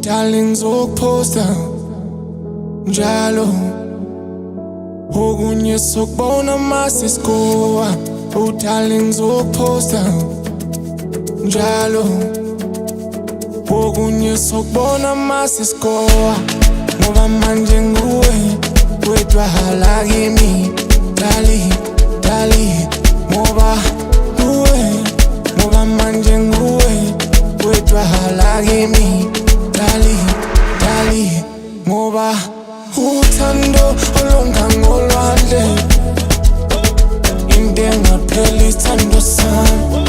darling ngizokuphosta njalo okunye sokubona masesikowa. Oh darling ngizokuphosta njalo okunye sokubona masesikowa. Ngoba manje nguwe wedwa halakimi dali ngoba manje nguwe wedwa halakimi dali ngoba uthando olonga ngolwandle into engapheli ithando sami.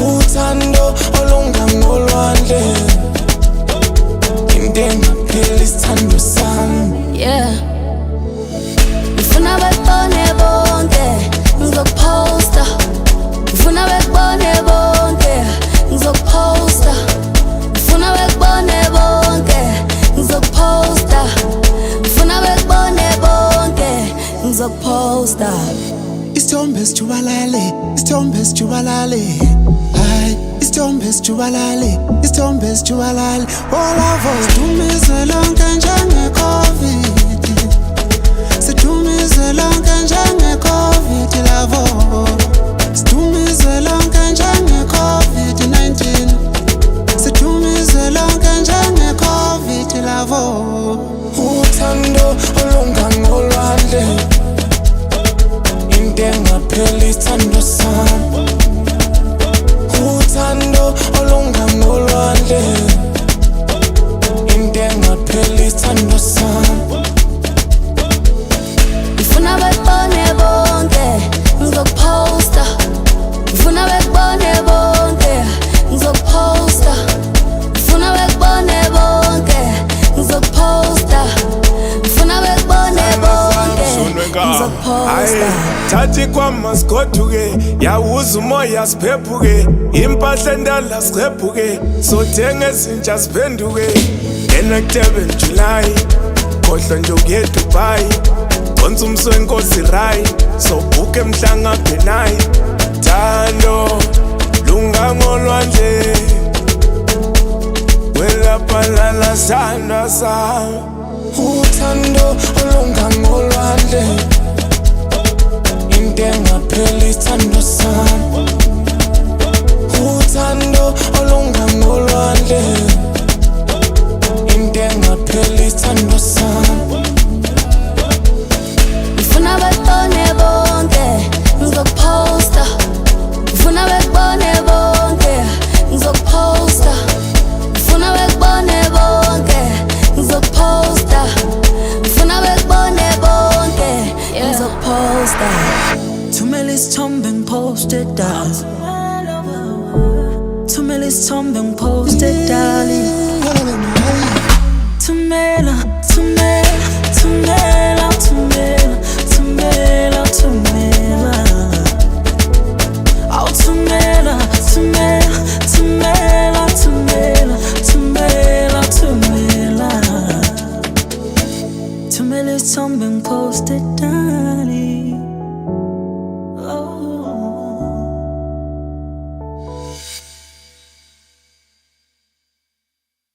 Uthando olonga ngolwandle into engapheli ithando sami. Yeah, ngifuna bekubone bonke ngizokuphosta. Ngifuna bekubone bonke ngizokuphosta. Ngifuna bekubone bonke ngizokuphosta. Ngifuna bekubone bonke ngizokuphosta. Isithombe sijubalale, isithombe sijubalale. Hayi, isithombe sijubalale, isithombe sijubalale. Olavo sidumise lonke njenge-COVID. Sidumise lonke njenge-COVID lavo. Sidumise lonke njenge-COVID-19. Sidumise lonke njenge-COVID lavo. Uthando olonga ngolwandle into engapheli ithando sami. Uthando olonga ngolwandle into engapheli ithando sami. Ngifuna bekubone bonke ngizokuphosta. Ngifuna bekubone bonke ngizokuphosta. Ngifuna bekubone bonke ngizokuphosta. Ngifuna bekubone bonke ngizokuphosta. Thathi kwamasikhoduke yawuza umoya siphephuke. Impahla endala sichephuke sothenga ezintsha siphenduke. Ngena ku-Durban July khohlwa nje ukuya eDubai. Consa umswenkosi rai sobhuka emhlanga Benai. Thando lunga ngolwandle welaphalala sandwa sami. Uthando olunga ngolwandle into engapheli ithando sami. Uthando olunga ngolwandle into engapheli ithando sami. Ngifuna bekubone bonke ngizokuphosta. Ngifuna bekubone bonke ngizokuphosta. Ngifuna bekubone bonke ngizokuphosta. Ngifuna bekubone bonke ngizokuphosta. Thumela isithombe ngiposte dali. Thumela isithombe ngiposte dali. Thumela